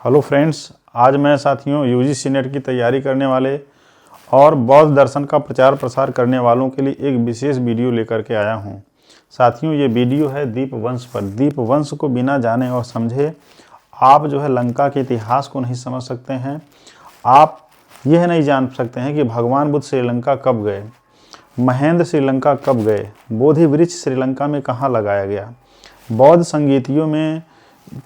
Hello friends, आज मैं साथियों यूजीसी नेट की तैयारी करने वाले और बौद्ध दर्शन का प्रचार प्रसार करने वालों के लिए एक विशेष वीडियो लेकर के आया हूं। साथियों, ये वीडियो है दीपवंश पर। दीपवंश को बिना जाने और समझे आप जो है लंका के इतिहास को नहीं समझ सकते हैं। आप यह नहीं जान सकते हैं कि भगवान बुद्ध श्रीलंका कब गए, महेंद्र श्रीलंका कब गए, बोधि वृक्ष श्रीलंका में कहाँ लगाया गया, बौद्ध संगीतियों में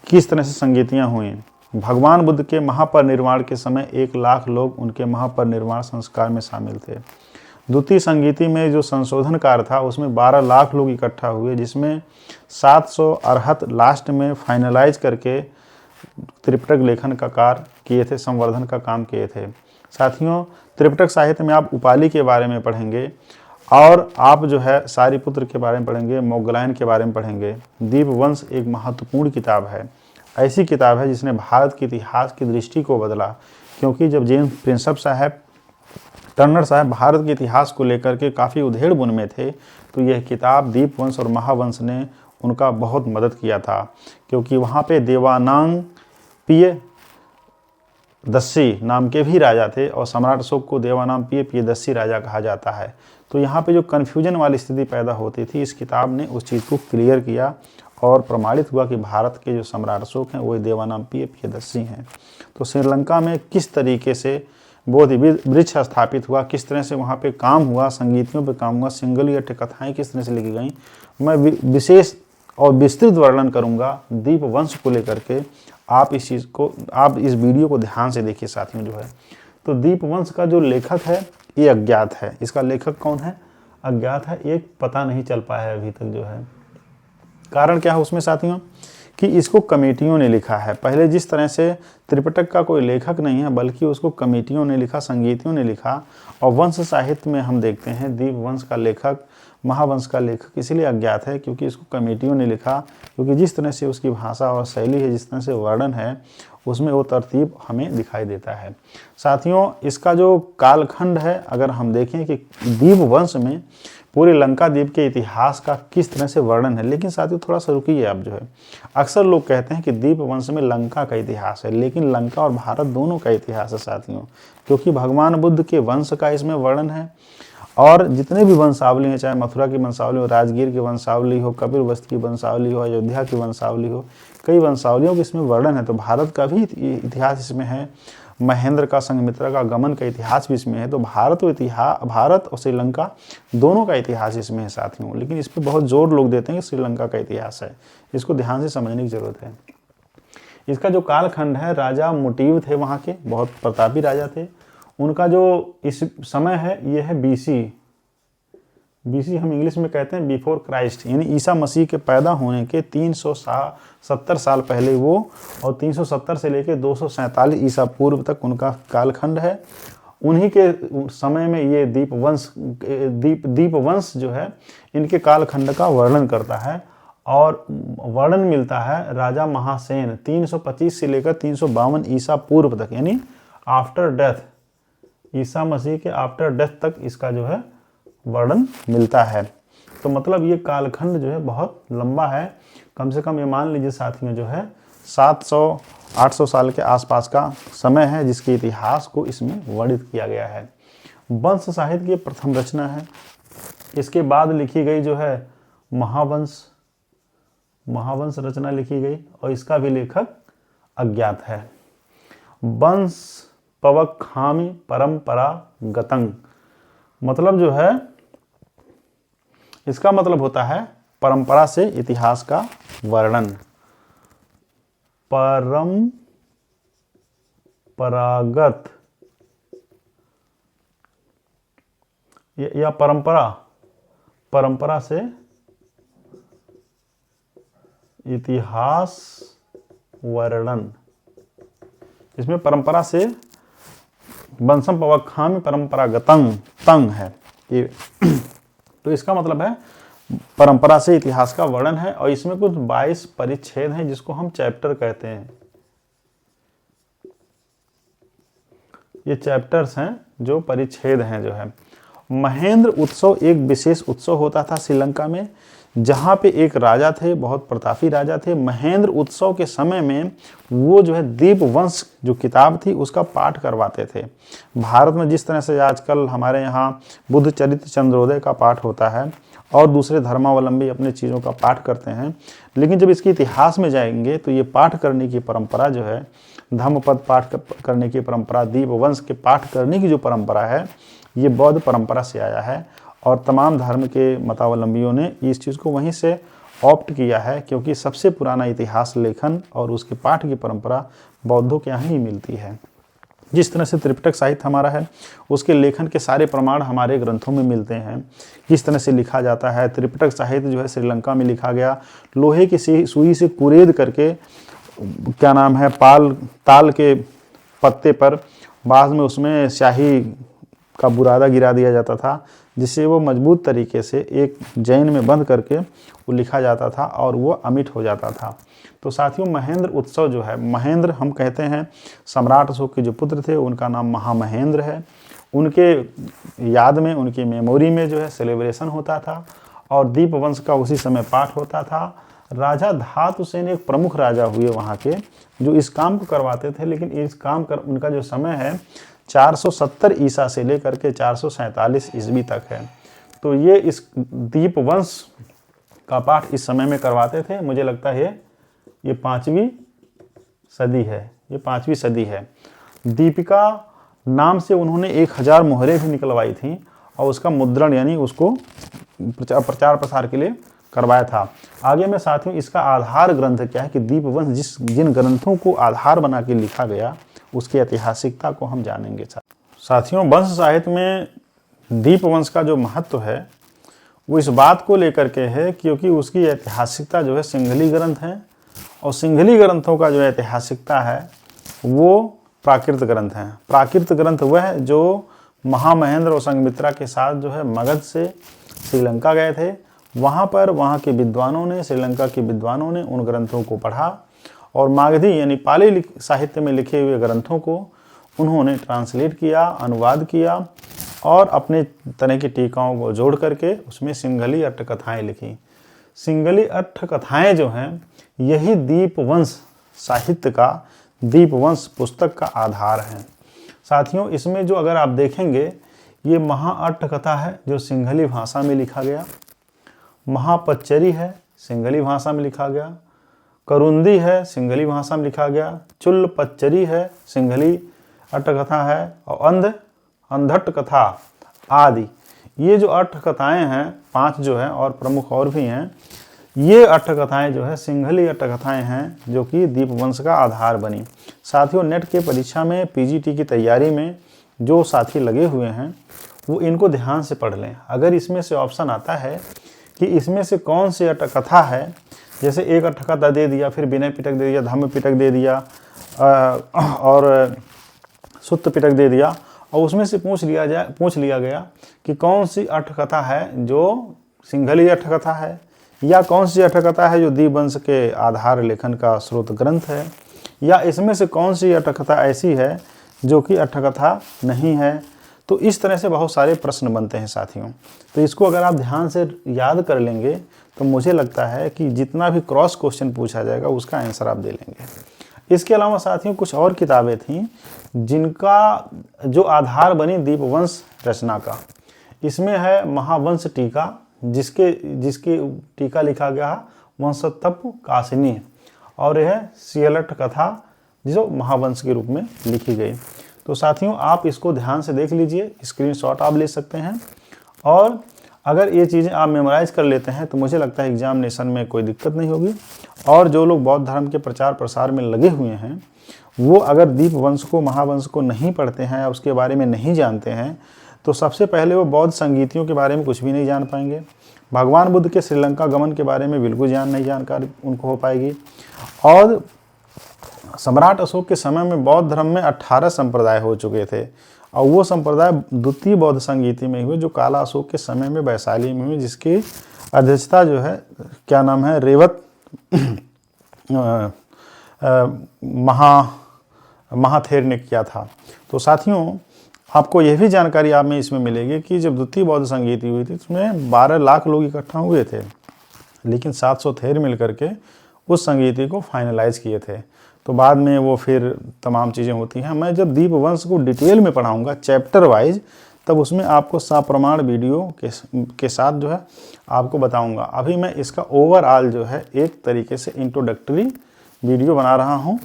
किस तरह से संगीतियाँ हुई, भगवान बुद्ध के महापरिनिर्वाण के समय 1 लाख लोग उनके महापरिनिर्वाण संस्कार में शामिल थे। द्वितीय संगीति में जो संशोधनकार था उसमें 12 लाख लोग इकट्ठा हुए, जिसमें 700 अरहत लास्ट में फाइनलाइज करके त्रिपिटक लेखन का कार्य किए थे, संवर्धन का काम किए थे। साथियों, त्रिपिटक साहित्य में आप उपालि के बारे में पढ़ेंगे और आप जो है सारिपुत्र के बारे में पढ़ेंगे, मोगलायन के बारे में पढ़ेंगे। दीपवंश एक महत्वपूर्ण किताब है, ऐसी किताब है जिसने भारत के इतिहास की दृष्टि को बदला। क्योंकि जब जेम्स प्रिंसप साहब, टर्नर साहब भारत के इतिहास को लेकर के काफ़ी उधेड़ बुन में थे, तो यह किताब दीपवंश और महावंश ने उनका बहुत मदद किया था। क्योंकि वहाँ पे देवानांग पियदस्सी नाम के भी राजा थे और सम्राट अशोक को देवानाम पियदस्सी राजा कहा जाता है। तो यहाँ पे जो कन्फ्यूजन वाली स्थिति पैदा होती थी, इस किताब ने उस चीज़ को क्लियर किया और प्रमाणित हुआ कि भारत के जो सम्राट अशोक हैं वो देवानाम पियदस्सी हैं। तो श्रीलंका में किस तरीके से बोधि वृक्ष स्थापित हुआ, किस तरह से वहाँ पे काम हुआ, संगीतियों पे काम हुआ, सिंगल या कथाएँ किस तरह से लिखी गई, मैं विशेष और विस्तृत वर्णन करूँगा दीपवंश को लेकर के। आप इस वीडियो को ध्यान से देखिए साथियों। जो है तो दीपवंश का जो लेखक है ये अज्ञात है। इसका लेखक कौन है? अज्ञात है, एक पता नहीं चल पाया है अभी तक। जो है कारण क्या है उसमें साथियों कि इसको कमेटियों ने लिखा है। पहले जिस तरह से त्रिपिटक का कोई लेखक नहीं है बल्कि उसको कमेटियों ने लिखा, संगीतियों ने लिखा। और वंश साहित्य में हम देखते हैं दीपवंश का लेखक, महावंश का लेखक इसलिए अज्ञात है क्योंकि इसको कमेटियों ने लिखा। क्योंकि जिस तरह से उसकी भाषा और शैली है, जिस तरह से वर्णन है, उसमें वो तरतीब हमें दिखाई देता है। साथियों, इसका जो कालखंड है अगर हम देखें कि दीपवंश में पूरे लंका द्वीप के इतिहास का किस तरह से वर्णन है। लेकिन साथियों थोड़ा सा रुकिए आप। जो है अक्सर लोग कहते हैं कि दीपवंश में लंका का इतिहास है, लेकिन लंका और भारत दोनों का इतिहास है साथियों। क्योंकि भगवान बुद्ध के वंश का इसमें वर्णन है और जितने भी वंशावली हैं, चाहे मथुरा की वंशावली हो, राजगीर की वंशावली हो, कपिल वस्तु की वंशावली हो, अयोध्या की वंशावली हो, कई वंशावलियों के इसमें वर्णन है। तो भारत का भी इतिहास इसमें है, महेंद्र का, संघमित्रा का गमन का इतिहास भी इसमें है। तो भारत और श्रीलंका दोनों का इतिहास इसमें है साथियों। लेकिन इस पर बहुत जोर लोग देते हैं कि श्रीलंका का इतिहास है। इसको ध्यान से समझने की जरूरत है। इसका जो कालखंड है, राजा मोटिव थे वहाँ के, बहुत प्रतापी राजा थे। उनका जो इस समय है ये है बीसी हम इंग्लिश में कहते हैं बिफोर क्राइस्ट, यानी ईसा मसीह के पैदा होने के 370 साल पहले वो, और 370 से लेकर 247 ईसा पूर्व तक उनका कालखंड है। उन्हीं के समय में ये दीपवंश जो है इनके कालखंड का वर्णन करता है। और वर्णन मिलता है राजा महासेन 325 से लेकर 352 ईसा पूर्व तक, यानी आफ्टर डेथ, ईसा मसीह के आफ्टर डेथ तक इसका जो है वर्णन मिलता है। तो मतलब ये कालखंड जो है बहुत लंबा है। कम से कम ये मान लीजिए साथियों जो है 700-800 साल के आसपास का समय है जिसके इतिहास को इसमें वर्णित किया गया है। वंश साहित्य की प्रथम रचना है। इसके बाद लिखी गई जो है महावंश रचना लिखी गई और इसका भी लेखक अज्ञात है। वंश पवक्खामि परंपरा गतंग, मतलब जो है इसका मतलब होता है परंपरा से इतिहास का वर्णन। परंपरागत या परंपरा से इतिहास वर्णन। इसमें परंपरा से वंशम पवक्खामि परंपरागतं तंग है ये। तो इसका मतलब है परंपरा से इतिहास का वर्णन है। और इसमें कुछ 22 परिच्छेद हैं जिसको हम चैप्टर कहते हैं। ये चैप्टर्स हैं जो परिच्छेद हैं जो है। महेंद्र उत्सव एक विशेष उत्सव होता था श्रीलंका में, जहाँ पे एक राजा थे, बहुत प्रतापी राजा थे। महेंद्र उत्सव के समय में वो जो है दीपवंश जो किताब थी उसका पाठ करवाते थे। भारत में जिस तरह से आजकल हमारे यहाँ बुद्ध चरित्र चंद्रोदय का पाठ होता है और दूसरे धर्मावलंबी अपने चीज़ों का पाठ करते हैं, लेकिन जब इसके इतिहास में जाएंगे तो ये पाठ करने की परंपरा जो है, धम्मपद पाठ करने की परंपरा, दीपवंश के पाठ करने की जो परंपरा है, ये बौद्ध परंपरा से आया है और तमाम धर्म के मतावलंबियों ने इस चीज़ को वहीं से ऑप्ट किया है, क्योंकि सबसे पुराना इतिहास लेखन और उसके पाठ की परंपरा बौद्धों के यहाँ ही मिलती है। जिस तरह से त्रिपिटक साहित्य हमारा है, उसके लेखन के सारे प्रमाण हमारे ग्रंथों में मिलते हैं। किस तरह से लिखा जाता है, त्रिपिटक साहित्य जो है श्रीलंका में लिखा गया, लोहे की सुई से कुरेद करके ताल के पत्ते पर बाद में उसमें स्याही का बुरादा गिरा दिया जाता था, जिससे वो मजबूत तरीके से एक जैन में बंद करके वो लिखा जाता था और वो अमिट हो जाता था। तो साथियों, महेंद्र उत्सव जो है, महेंद्र हम कहते हैं सम्राट अशोक के जो पुत्र थे उनका नाम महामहेंद्र है। उनके याद में, उनकी मेमोरी में जो है सेलिब्रेशन होता था और दीपवंश का उसी समय पाठ होता था। राजा धातुसेन एक प्रमुख राजा हुए वहाँ के, जो इस काम को करवाते थे, लेकिन इस काम कर उनका जो समय है 470 ईसा से लेकर के 447 ईस्वी तक है। तो ये इस दीपवंश का पाठ इस समय में करवाते थे। मुझे लगता है ये 5वीं सदी है, ये 5वीं सदी है। दीपिका नाम से उन्होंने 1000 मोहरें भी निकलवाई थी और उसका मुद्रण यानी उसको प्रचार प्रसार के लिए करवाया था। आगे में साथियों इसका आधार ग्रंथ क्या है कि दीपवंश जिन ग्रंथों को आधार बना के लिखा गया उसकी ऐतिहासिकता को हम जानेंगे। साथियों, वंश साहित्य में दीपवंश का जो महत्व है वो इस बात को लेकर के है क्योंकि उसकी ऐतिहासिकता जो है सिंहली ग्रंथ है और सिंहली ग्रंथों का जो ऐतिहासिकता है वो प्राकृत ग्रंथ हैं। प्राकृत ग्रंथ वह है जो महामहेंद्र और संघमित्रा के साथ जो है मगध से श्रीलंका गए थे। वहाँ पर वहाँ के विद्वानों ने, श्रीलंका के विद्वानों ने उन ग्रंथों को पढ़ा और मागधी यानी पाली साहित्य में लिखे हुए ग्रंथों को उन्होंने ट्रांसलेट किया, अनुवाद किया और अपने तरह की टीकाओं को जोड़ करके उसमें सिंहली अट्ठकथाएँ लिखी। सिंहली अट्ठकथाएँ जो हैं यही दीपवंश साहित्य का, दीपवंश पुस्तक का आधार है। साथियों, इसमें जो अगर आप देखेंगे ये महाअट्ठकथा है जो सिंहली भाषा में लिखा गया, महापच्चरी है सिंहली भाषा में लिखा गया, करुंदी है सिंहली भाषा में लिखा गया, चुल्ल पच्चरी है सिंहली अट्ठकथा है और अंधट कथा आदि। ये जो अट्ठकथाएँ हैं 5 जो है और प्रमुख और भी हैं, ये अट्ठकथाएँ जो है सिंहली अट्ठकथाएँ हैं जो कि दीपवंश का आधार बनी। साथियों, नेट के परीक्षा में पीजीटी की तैयारी में जो साथी लगे हुए हैं वो इनको ध्यान से पढ़ लें। अगर इसमें से ऑप्शन आता है कि इसमें से कौन सी अट्ठकथा है, जैसे एक अट्ठकथा दे दिया, फिर विनय पिटक दे दिया, धम्म पिटक दे दिया और सुत्त पिटक दे दिया और उसमें से पूछ लिया गया कि कौन सी अट्ठकथा है जो सिंहली अट्ठकथा है या कौन सी अट्ठकथा है जो दीपवंश के आधार लेखन का स्रोत ग्रंथ है, या इसमें से कौन सी अट्ठकथा ऐसी है जो कि अट्ठकथा नहीं है। तो इस तरह से बहुत सारे प्रश्न बनते हैं साथियों। तो इसको अगर आप ध्यान से याद कर लेंगे तो मुझे लगता है कि जितना भी क्रॉस क्वेश्चन पूछा जाएगा उसका आंसर आप दे लेंगे। इसके अलावा साथियों कुछ और किताबें थीं जिनका जो आधार बनी दीपवंश रचना का। इसमें है महावंश टीका, जिसकी टीका लिखा गया वंशतप कासिनी, और यह सियलट कथा जो महावंश के रूप में लिखी गई। तो साथियों, आप इसको ध्यान से देख लीजिए, स्क्रीनशॉट आप ले सकते हैं और अगर ये चीज़ें आप मेमोराइज कर लेते हैं तो मुझे लगता है एग्जामिनेशन में कोई दिक्कत नहीं होगी। और जो लोग बौद्ध धर्म के प्रचार प्रसार में लगे हुए हैं वो अगर दीपवंश को, महावंश को नहीं पढ़ते हैं या उसके बारे में नहीं जानते हैं तो सबसे पहले वो बौद्ध संगीतियों के बारे में कुछ भी नहीं जान पाएंगे। भगवान बुद्ध के श्रीलंका गमन के बारे में बिल्कुल जानकारी उनको हो पाएगी। और सम्राट अशोक के समय में बौद्ध धर्म में 18 संप्रदाय हो चुके थे और वो संप्रदाय द्वितीय बौद्ध संगीति में हुए जो काला अशोक के समय में वैशाली में हुई, जिसकी अध्यक्षता जो है क्या नाम है रेवत महाथेर ने किया था। तो साथियों, आपको यह भी जानकारी आप में इसमें मिलेगी कि जब द्वितीय बौद्ध संगीति हुई थी उसमें 12 लाख लोग इकट्ठा हुए थे, लेकिन 700 थेर मिल करके उस संगीति को फाइनलाइज किए थे। तो बाद में वो फिर तमाम चीज़ें होती हैं। मैं जब दीपवंश को डिटेल में पढ़ाऊँगा चैप्टर वाइज, तब उसमें आपको सप्रमाण वीडियो के साथ जो है आपको बताऊंगा। अभी मैं इसका ओवरऑल जो है एक तरीके से इंट्रोडक्टरी वीडियो बना रहा हूं,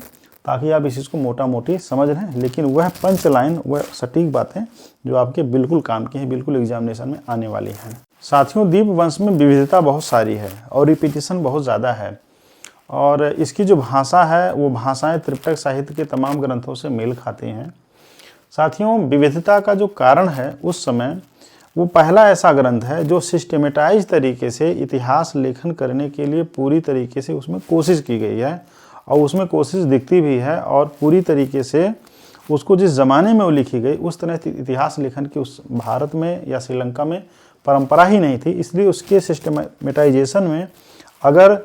ताकि आप इस चीज़ को मोटा मोटी समझ लें, लेकिन वह पंच लाइन, वह सटीक बातें जो आपके बिल्कुल काम की हैं, बिल्कुल एग्जामिनेशन में आने वाली हैं। साथियों, दीपवंश में विविधता बहुत सारी है और रिपीटिशन बहुत ज़्यादा है, और इसकी जो भाषा है वो भाषाएँ त्रिपिटक साहित्य के तमाम ग्रंथों से मेल खाती हैं। साथियों, विविधता का जो कारण है उस समय वो पहला ऐसा ग्रंथ है जो सिस्टमेटाइज तरीके से इतिहास लेखन करने के लिए पूरी तरीके से उसमें कोशिश की गई है, और उसमें कोशिश दिखती भी है, और पूरी तरीके से उसको जिस ज़माने में वो लिखी गई उस तरह की इतिहास लेखन की उस भारत में या श्रीलंका में परंपरा ही नहीं थी। इसलिए उसके सिस्टमेटाइजेशन में अगर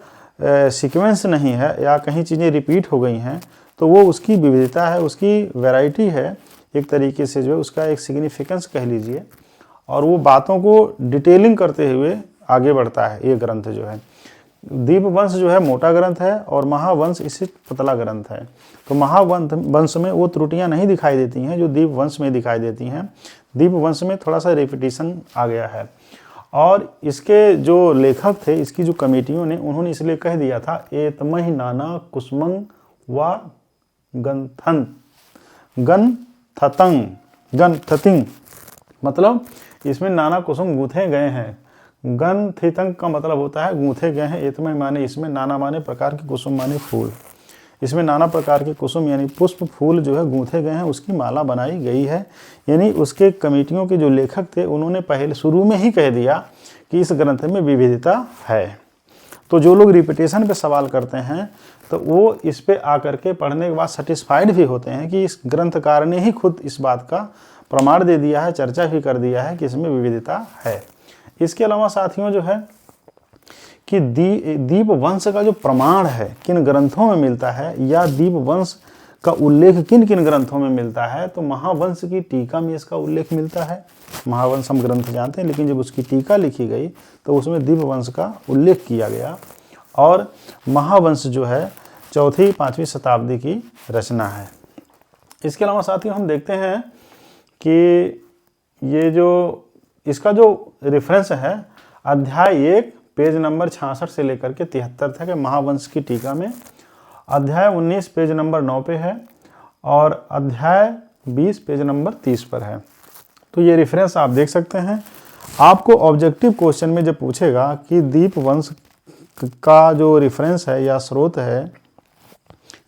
सीक्वेंस नहीं है या कहीं चीज़ें रिपीट हो गई हैं, तो वो उसकी विविधता है, उसकी वैरायटी है, एक तरीके से जो है उसका एक सिग्निफिकेंस कह लीजिए, और वो बातों को डिटेलिंग करते हुए आगे बढ़ता है ये ग्रंथ जो है। दीपवंश जो है मोटा ग्रंथ है और महावंश इससे पतला ग्रंथ है। तो महावंश में वो त्रुटियां नहीं दिखाई देती हैं जो दीपवंश में दिखाई देती हैं। दीपवंश में थोड़ा सा रेपिटेशन आ गया है, और इसके जो लेखक थे, इसकी जो कमेटियों ने, उन्होंने इसलिए कह दिया था एतमहि नाना कुसुमं व गंथन गन-थतिंग, मतलब इसमें नाना कुसुम गूंथे गए हैं। गन-थितंग का मतलब होता है गूंथे गए हैं। एतमय माने इसमें, नाना माने प्रकार के, कुसुम माने फूल। इसमें नाना प्रकार के कुसुम यानी पुष्प फूल जो है गूंथे गए हैं, उसकी माला बनाई गई है। यानी उसके कमेटियों के जो लेखक थे उन्होंने पहले शुरू में ही कह दिया कि इस ग्रंथ में विविधता है। तो जो लोग रिपीटेशन पे सवाल करते हैं तो वो इस पे आकर के पढ़ने के बाद सेटिस्फाइड भी होते हैं कि इस ग्रंथकार ने ही खुद इस बात का प्रमाण दे दिया है, चर्चा भी कर दिया है कि इसमें विविधता है। इसके अलावा साथियों जो है कि दीपवंश का जो प्रमाण है किन ग्रंथों में मिलता है, या दीपवंश का उल्लेख किन किन ग्रंथों में मिलता है, तो महावंश की टीका में इसका उल्लेख मिलता है। महावंश हम ग्रंथ जानते हैं, लेकिन जब उसकी टीका लिखी गई तो उसमें दीपवंश का उल्लेख किया गया। और महावंश जो है 4वीं-5वीं शताब्दी की रचना है। इसके अलावा साथियों हम देखते हैं कि ये जो इसका जो रेफरेंस है अध्याय 1 पेज नंबर 66 से लेकर के 73 तक है महावंश की टीका में। अध्याय 19 पेज नंबर 9 पे है, और अध्याय 20 पेज नंबर 30 पर है। तो ये रेफरेंस आप देख सकते हैं। आपको ऑब्जेक्टिव क्वेश्चन में जब पूछेगा कि दीपवंश का जो रेफरेंस है या स्रोत है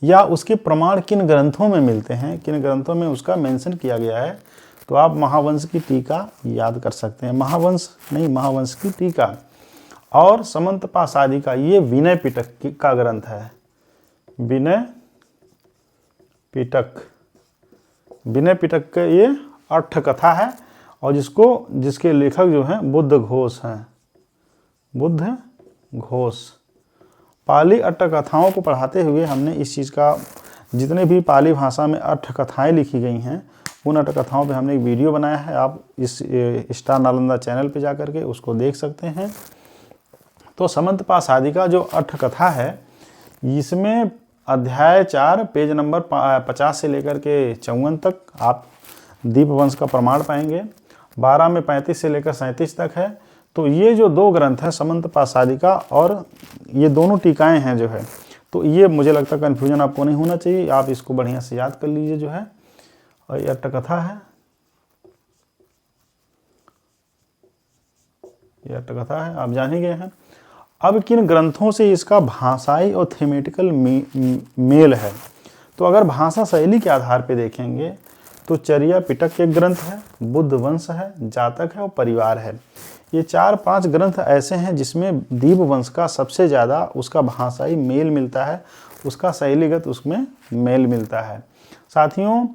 या उसके प्रमाण किन ग्रंथों में मिलते हैं, किन ग्रंथों में उसका मेंशन किया गया है, तो आप महावंश की टीका याद कर सकते हैं। महावंश नहीं, महावंश की टीका। और समंतपासादि का ये विनय पिटक का ग्रंथ है। विनय पिटक का ये अट्ठ कथा है, और जिसके लेखक जो हैं बुद्ध घोष हैं। बुद्ध घोष। पाली अट्ठ कथाओं को पढ़ाते हुए हमने इस चीज़ का, जितने भी पाली भाषा में अट्ठ कथाएं लिखी गई हैं उन अट्ठ कथाओं पे हमने एक वीडियो बनाया है। आप इस स्टार नालंदा चैनल पे जा करके उसको देख सकते हैं। तो समंतपासादि का जो अट्ठ कथा है, इसमें अध्याय 4 पेज नंबर 50 से लेकर के 54 तक आप दीपवंश का प्रमाण पाएंगे। 12 में 35 से लेकर 37 तक है। तो ये जो दो ग्रंथ हैं समंतपासादि का, और ये दोनों टीकाएं हैं जो है, तो ये मुझे लगता है कन्फ्यूजन आपको नहीं होना चाहिए। आप इसको बढ़िया से याद कर लीजिए जो है। और ये अट्ठ कथा है, ये अट्ठ कथा है, आप जान ही गए हैं। अब किन ग्रंथों से इसका भाषाई और थीमेटिकल मेल है, तो अगर भाषा शैली के आधार पे देखेंगे तो चर्या पिटक एक ग्रंथ है, बुद्ध वंश है, जातक है और परिवार है। ये 4-5 ग्रंथ ऐसे हैं जिसमें दीपवंश का सबसे ज़्यादा उसका भाषाई मेल मिलता है, उसका शैलीगत उसमें मेल मिलता है। साथियों,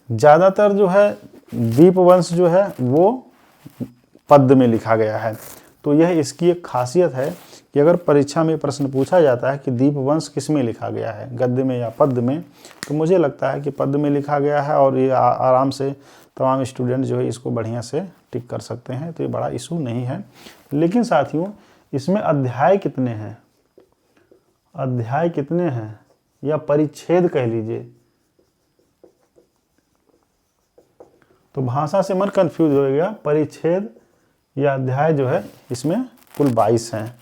ज़्यादातर जो है दीपवंश जो है वो पद्य में लिखा गया है। तो यह इसकी एक खासियत है कि अगर परीक्षा में प्रश्न पूछा जाता है कि दीपवंश किस में लिखा गया है, गद्य में या पद्य में, तो मुझे लगता है कि पद्य में लिखा गया है, और ये आराम से तमाम स्टूडेंट जो है इसको बढ़िया से टिक कर सकते हैं, तो ये बड़ा इशू नहीं है। लेकिन साथियों इसमें अध्याय कितने हैं, अध्याय कितने हैं या परिच्छेद कह लीजिए, तो भाषा से मन कंफ्यूज हो गया। परिच्छेद या अध्याय जो है इसमें कुल 22 हैं।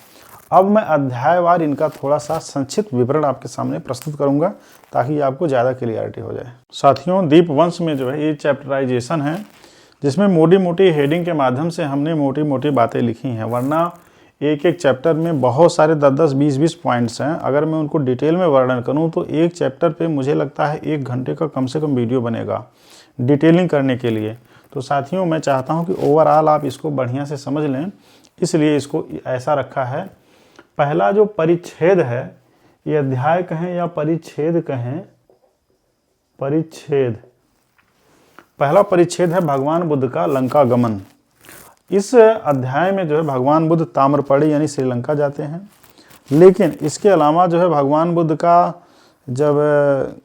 अब मैं अध्यायवार इनका थोड़ा सा संक्षिप्त विवरण आपके सामने प्रस्तुत करूंगा ताकि आपको ज़्यादा क्लियरिटी हो जाए। साथियों दीपवंश में जो है ये चैप्टराइजेशन है, जिसमें मोटी मोटी हेडिंग के माध्यम से हमने मोटी मोटी बातें लिखी हैं, वरना एक एक चैप्टर में बहुत सारे 10-10, 20-20 पॉइंट्स हैं। अगर मैं उनको डिटेल में वर्णन करूं तो एक चैप्टर पे मुझे लगता है 1 घंटे का कम से कम वीडियो बनेगा डिटेलिंग करने के लिए। तो साथियों मैं चाहता हूं कि ओवरऑल आप इसको बढ़िया से समझ लें, इसलिए इसको ऐसा रखा है। पहला जो परिच्छेद है, ये अध्याय कहें या परिच्छेद कहें, परिच्छेद, पहला परिच्छेद है भगवान बुद्ध का लंका गमन। इस अध्याय में जो है भगवान बुद्ध ताम्रपड़ी यानी श्रीलंका जाते हैं, लेकिन इसके अलावा जो है भगवान बुद्ध का जब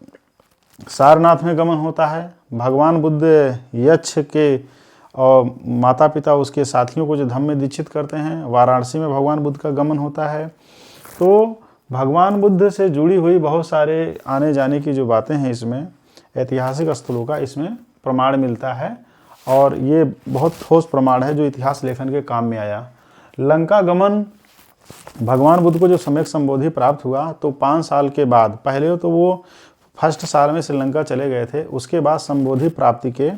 सारनाथ में गमन होता है, भगवान बुद्ध यक्ष के और माता पिता उसके साथियों को जो धम्म में दीक्षित करते हैं, वाराणसी में भगवान बुद्ध का गमन होता है। तो भगवान बुद्ध से जुड़ी हुई बहुत सारे आने जाने की जो बातें हैं, इसमें ऐतिहासिक स्थलों का इसमें प्रमाण मिलता है, और ये बहुत ठोस प्रमाण है जो इतिहास लेखन के काम में आया। लंका गमन भगवान बुद्ध को जो सम्यक संबोधि प्राप्त हुआ तो 5 साल के बाद, पहले तो वो फर्स्ट साल में श्रीलंका चले गए थे, उसके बाद संबोधि प्राप्ति के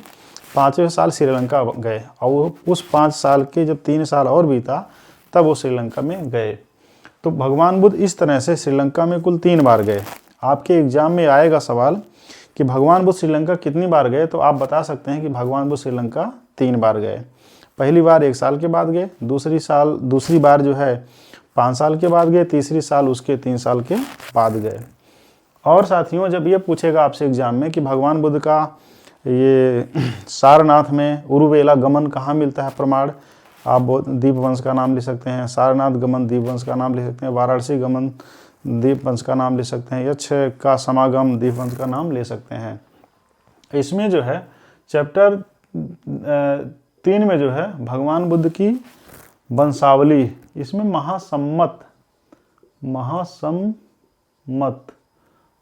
5वें साल श्रीलंका गए, और उस 5 साल के जब 3 साल और बीता तब वो श्रीलंका में गए। तो भगवान बुद्ध इस तरह से श्रीलंका में कुल 3 बार गए। आपके एग्जाम में आएगा सवाल कि भगवान बुद्ध श्रीलंका कितनी बार गए, तो आप बता सकते हैं कि भगवान बुद्ध श्रीलंका 3 बार गए। पहली बार 1 साल के बाद गए, दूसरी बार जो है 5 साल के बाद गए, तीसरी साल उसके 3 साल के बाद गए। और साथियों जब ये पूछेगा आपसे एग्जाम में कि भगवान बुद्ध का ये सारनाथ में उरुवेला गमन कहाँ मिलता है प्रमाण, आप दीपवंश का नाम ले सकते हैं, सारनाथ गमन दीपवंश का नाम ले सकते हैं, वाराणसी गमन दीपवंश का नाम ले सकते हैं, यक्ष का समागम दीपवंश का नाम ले सकते हैं। इसमें जो है चैप्टर 3 में जो है भगवान बुद्ध की वंशावली, इसमें महासम्मत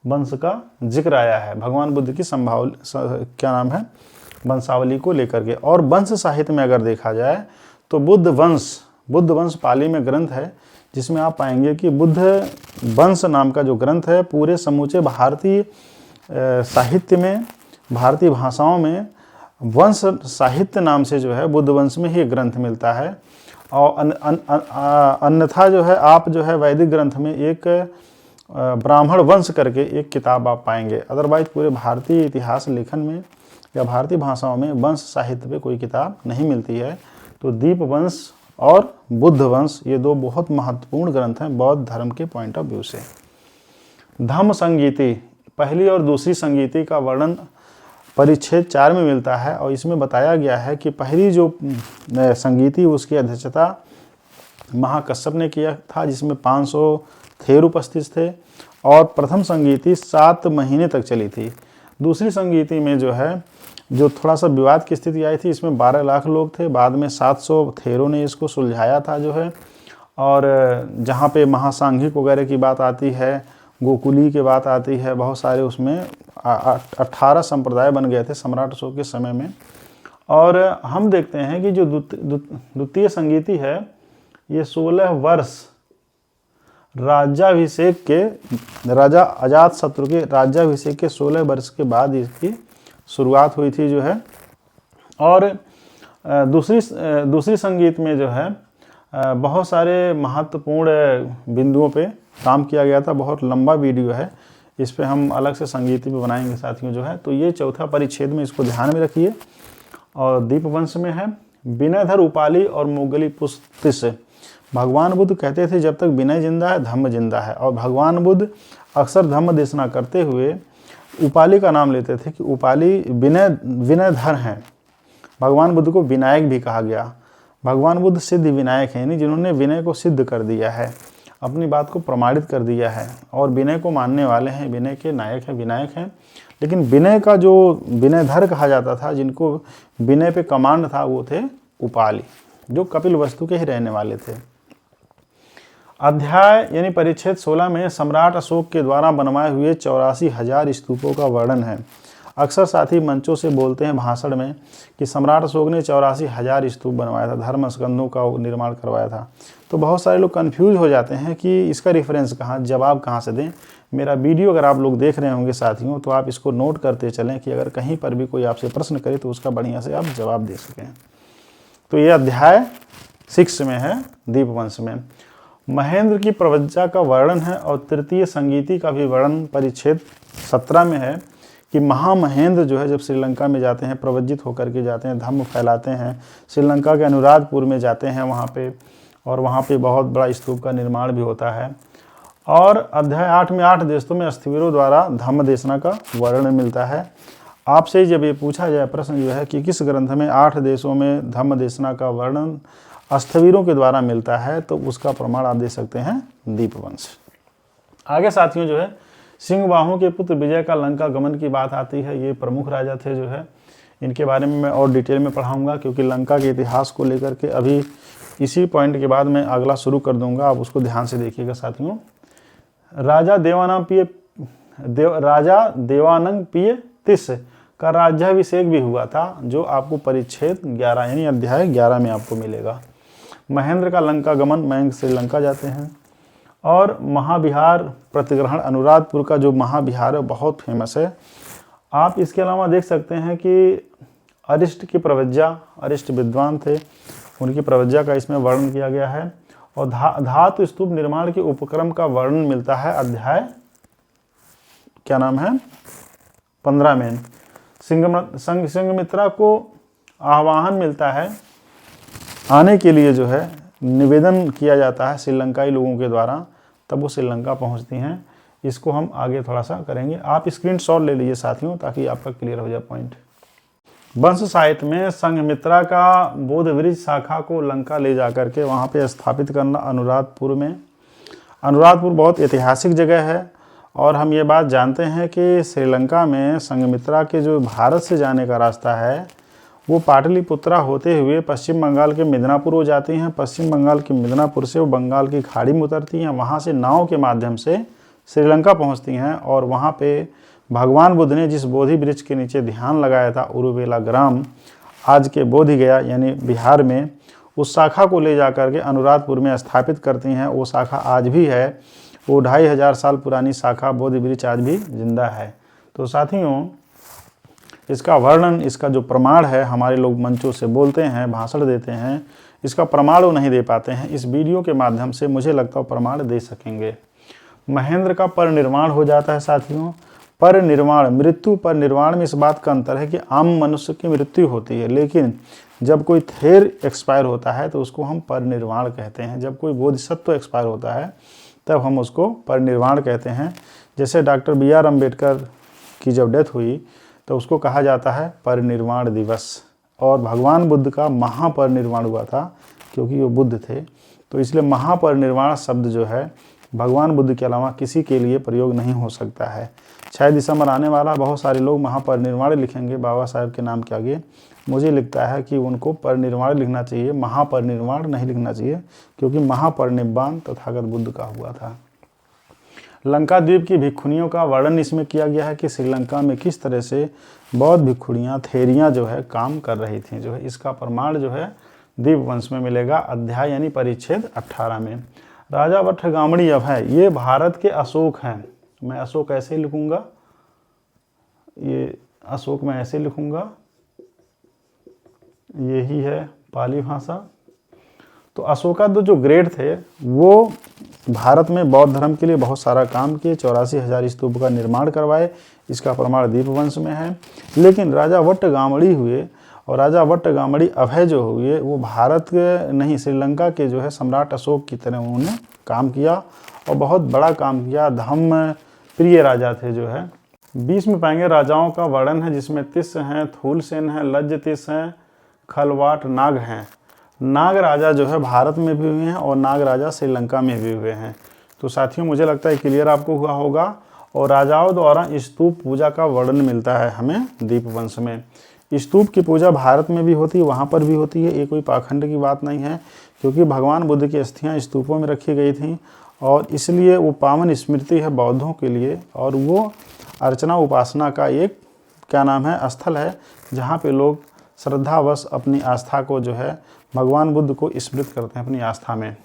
वंश का जिक्र आया है, भगवान बुद्ध की क्या नाम है, वंशावली को लेकर के। और वंश साहित्य में अगर देखा जाए तो बुद्ध वंश पाली में ग्रंथ है, जिसमें आप पाएंगे कि बुद्ध वंश नाम का जो ग्रंथ है पूरे समूचे भारतीय साहित्य में, भारतीय भाषाओं में वंश साहित्य नाम से जो है बुद्ध वंश में ही ग्रंथ मिलता है। और अन्यथा जो है आप जो है वैदिक ग्रंथ में एक ब्राह्मण वंश करके एक किताब आप पाएंगे, अदरवाइज पूरे भारतीय इतिहास लेखन में या भारतीय भाषाओं में वंश साहित्य पे कोई किताब नहीं मिलती है। तो दीपवंश और बुद्ध वंश ये 2 बहुत महत्वपूर्ण ग्रंथ हैं बौद्ध धर्म के पॉइंट ऑफ व्यू से। धम्म संगीति, पहली और दूसरी संगीति का वर्णन परिच्छेद 4 में मिलता है, और इसमें बताया गया है कि पहली जो संगीति उसकी अध्यक्षता महाकश्यप ने किया था, जिसमें 500 थेर उपस्थित थे, और प्रथम संगीति 7 महीने तक चली थी। दूसरी संगीति में जो है जो थोड़ा सा विवाद की स्थिति आई थी, इसमें 12 लाख लोग थे, बाद में 700 थेरों ने इसको सुलझाया था जो है। और जहाँ पे महासांघिक वगैरह की बात आती है, गोकुली की बात आती है, बहुत सारे उसमें 18 संप्रदाय बन गए थे सम्राट अशोक के समय में। और हम देखते हैं कि जो द्वितीय संगीति है ये 16 वर्ष राज्याभिषेक के, राजा अजातशत्रु के राज्याभिषेक के 16 वर्ष के बाद इसकी शुरुआत हुई थी जो है। और दूसरी संगीत में जो है बहुत सारे महत्वपूर्ण बिंदुओं पे काम किया गया था। बहुत लंबा वीडियो है, इस पे हम अलग से संगीत भी बनाएंगे साथियों जो है। तो ये चौथा परिच्छेद में इसको ध्यान में रखिए। और दीपवंश में है विनयधर उपाली और मोगली पुष्तिस। भगवान बुद्ध कहते थे जब तक विनय जिंदा है धम्म जिंदा है, और भगवान बुद्ध अक्सर धम्म देशना करते हुए उपाली का नाम लेते थे कि उपाली विनयधर हैं। भगवान बुद्ध को विनायक भी कहा गया। भगवान बुद्ध सिद्ध विनायक हैं, यानी जिन्होंने विनय को सिद्ध कर दिया है, अपनी बात को प्रमाणित कर दिया है, और विनय को मानने वाले हैं, विनय के नायक हैं, विनायक हैं। लेकिन विनय का जो विनयधर कहा जाता था, जिनको विनय पे कमांड था, वो थे उपाली, जो कपिलवस्तु के ही रहने वाले थे। अध्याय यानी परिच्छेद 16 में सम्राट अशोक के द्वारा बनवाए हुए 84,000 स्तूपों का वर्णन है। अक्सर साथी मंचों से बोलते हैं भाषण में कि सम्राट अशोक ने 84,000 स्तूप बनवाया था, धर्म स्कंदों का निर्माण करवाया था। तो बहुत सारे लोग कंफ्यूज हो जाते हैं कि इसका रेफरेंस कहाँ, जवाब कहाँ से दें। मेरा वीडियो अगर आप लोग देख रहे होंगे साथियों, तो आप इसको नोट करते चलें कि अगर कहीं पर भी कोई आपसे प्रश्न करे तो उसका बढ़िया से आप जवाब दे सकें। तो ये अध्याय 6 में है, दीपवंश में महेंद्र की प्रवज्जा का वर्णन है, और तृतीय संगीति का भी वर्णन परिच्छेद 17 में है कि महामहेंद्र जो है जब श्रीलंका में जाते हैं, प्रवज्जित होकर के जाते हैं, धम्म फैलाते हैं, श्रीलंका के अनुराधपुर में जाते हैं वहाँ पे, और वहाँ पे बहुत बड़ा स्तूप का निर्माण भी होता है। और अध्याय 8 में 8 देशों में अस्थविरों द्वारा धम्म देशना का वर्णन मिलता है। आपसे जब ये पूछा जाए प्रश्न जो है कि किस ग्रंथ में 8 देशों में धम्म देशना का वर्णन अस्थविरों के द्वारा मिलता है, तो उसका प्रमाण आप दे सकते हैं दीपवंश। आगे साथियों जो है सिंहबाहु के पुत्र विजय का लंका गमन की बात आती है। ये प्रमुख राजा थे जो है, इनके बारे में मैं और डिटेल में पढ़ाऊंगा, क्योंकि लंका के इतिहास को लेकर के अभी इसी पॉइंट के बाद मैं अगला शुरू कर दूंगा, आप उसको ध्यान से देखिएगा साथियों। राजा देवानंग पिय तिस का राज्याभिषेक भी हुआ था, जो आपको परिच्छेद 11 यानी अध्याय 11 में आपको मिलेगा। महेंद्र का लंका गमन, मयंक श्रीलंका जाते हैं। और महाविहार प्रतिग्रहण, अनुराधपुर का जो महाविहार है बहुत फेमस है। आप इसके अलावा देख सकते हैं कि अरिष्ट की प्रवज्जा, अरिष्ट विद्वान थे, उनकी प्रवज्जा का इसमें वर्णन किया गया है। और धातु स्तूप निर्माण के उपक्रम का वर्णन मिलता है अध्याय क्या नाम है 15 में। संघमित्रा को आह्वान मिलता है, आने के लिए जो है निवेदन किया जाता है श्रीलंकाई लोगों के द्वारा, तब वो श्रीलंका पहुंचती हैं। इसको हम आगे थोड़ा सा करेंगे, आप स्क्रीनशॉट ले लीजिए साथियों, ताकि आपका क्लियर हो जाए पॉइंट। वंश साहित्य में संघमित्रा का बोधवृज शाखा को लंका ले जाकर के वहाँ पे स्थापित करना अनुराधपुर में। अनुराधपुर बहुत ऐतिहासिक जगह है, और हम ये बात जानते हैं कि श्रीलंका में संघमित्रा के जो भारत से जाने का रास्ता है वो पाटलिपुत्रा होते हुए पश्चिम बंगाल के मिदनापुर हो जाती हैं। पश्चिम बंगाल के मिदनापुर से वो बंगाल की खाड़ी में उतरती हैं, वहाँ से नाव के माध्यम से श्रीलंका पहुँचती हैं। और वहाँ पे भगवान बुद्ध ने जिस बोधि वृक्ष के नीचे ध्यान लगाया था, उरुवेला ग्राम, आज के बोधगया यानी बिहार में, उस शाखा को ले जाकर के अनुराधपुर में स्थापित करती हैं। वो शाखा आज भी है, वो 2500 साल पुरानी शाखा बोधि वृक्ष आज भी जिंदा है। तो साथियों इसका वर्णन, इसका जो प्रमाण है, हमारे लोग मंचों से बोलते हैं, भाषण देते हैं, इसका प्रमाण वो नहीं दे पाते हैं। इस वीडियो के माध्यम से मुझे लगता है प्रमाण दे सकेंगे। महेंद्र का परिनिर्वाण हो जाता है साथियों। परिनिर्वाण, मृत्यु परिनिर्वाण में इस बात का अंतर है कि आम मनुष्य की मृत्यु होती है, लेकिन जब कोई थेर एक्सपायर होता है तो उसको हम परिनिर्वाण कहते हैं। जब कोई बोधिसत्व एक्सपायर होता है तब हम उसको परिनिर्वाण कहते हैं। जैसे डॉक्टर BR अम्बेडकर की जब डेथ हुई तो उसको कहा जाता है परिनिर्वाण दिवस। और भगवान बुद्ध का महापरिनिर्वाण हुआ था, क्योंकि वो बुद्ध थे, तो इसलिए महापरिनिर्वाण शब्द जो है भगवान बुद्ध के अलावा किसी के लिए प्रयोग नहीं हो सकता है। 6 दिसंबर आने वाला, बहुत सारे लोग महापरिनिर्वाण लिखेंगे बाबा साहब के नाम के आगे। मुझे लगता है कि उनको परिनिर्वाण लिखना चाहिए, महापरिनिर्वाण नहीं लिखना चाहिए, क्योंकि महापरिनिर्वाण तथागत बुद्ध का हुआ था। लंका द्वीप की भिक्षुणियों का वर्णन इसमें किया गया है कि श्रीलंका में किस तरह से बौद्ध भिक्षुणियाँ, थेरियाँ जो है काम कर रही थी। जो है इसका प्रमाण जो है दीपवंश में मिलेगा, अध्याय यानी परिच्छेद 18 में। राजा वटगामणी अभय, ये भारत के अशोक हैं। मैं अशोक ऐसे ही लिखूंगा, ये अशोक मैं ऐसे लिखूंगा, यही है पाली भाषा। तो अशोकाद जो ग्रेट थे वो भारत में बौद्ध धर्म के लिए बहुत सारा काम किए, 84,000 स्तूप का निर्माण करवाए, इसका प्रमाण दीपवंश में है। लेकिन राजा वटगामणी हुए, और राजा वटगामणी अभय जो हुए वो भारत के नहीं, श्रीलंका के जो है सम्राट अशोक की तरह उन्होंने काम किया, और बहुत बड़ा काम किया। धम्म प्रिय राजा थे जो है। 20 में पाएंगे राजाओं का वर्णन है, जिसमें तिस हैं, थूलसेन हैं, लज्जतिस हैं, खलवाट नाग हैं। नाग राजा जो है भारत में भी हुए हैं, और नाग राजा श्रीलंका में भी हुए हैं। तो साथियों मुझे लगता है क्लियर आपको हुआ होगा। और राजाओं द्वारा स्तूप पूजा का वर्णन मिलता है हमें दीपवंश में। स्तूप की पूजा भारत में भी होती है, वहाँ पर भी होती है, ये कोई पाखंड की बात नहीं है, क्योंकि भगवान बुद्ध की अस्थियाँ स्तूपों में रखी गई थीं और इसलिए वो पावन स्मृति है बौद्धों के लिए, और वो अर्चना उपासना का एक स्थल है, जहाँ पे लोग श्रद्धावश अपनी आस्था को जो है भगवान बुद्ध को स्मृत करते हैं अपनी आस्था में।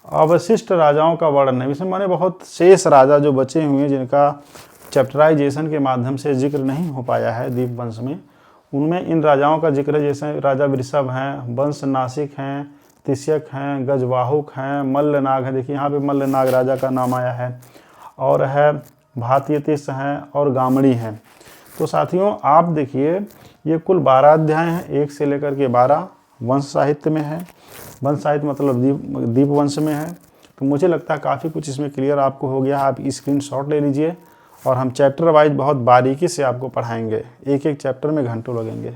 अवशिष्ट राजाओं का वर्णन है, इसमें माने बहुत शेष राजा जो बचे हुए हैं जिनका चैप्टराइजेशन के माध्यम से जिक्र नहीं हो पाया है दीपवंश में, उनमें इन राजाओं का जिक्र है, जैसे राजा वृषभ हैं, वंश नासिक हैं, तिष्यक हैं, गजवाहुक हैं, मल्लनाग हैं। देखिए यहाँ पे मल्लनाग राजा का नाम आया है, और है भात्यतिस हैं और गामड़ी हैं। तो साथियों आप देखिए ये कुल 12 अध्याय हैं, 1 से लेकर के 12 वंश साहित्य में है। वंश साहित्य मतलब दीपवंश में है। तो मुझे लगता है काफ़ी कुछ इसमें क्लियर आपको हो गया। आप स्क्रीनशॉट ले लीजिए और हम चैप्टर वाइज बहुत बारीकी से आपको पढ़ाएंगे, एक एक चैप्टर में घंटों लगेंगे।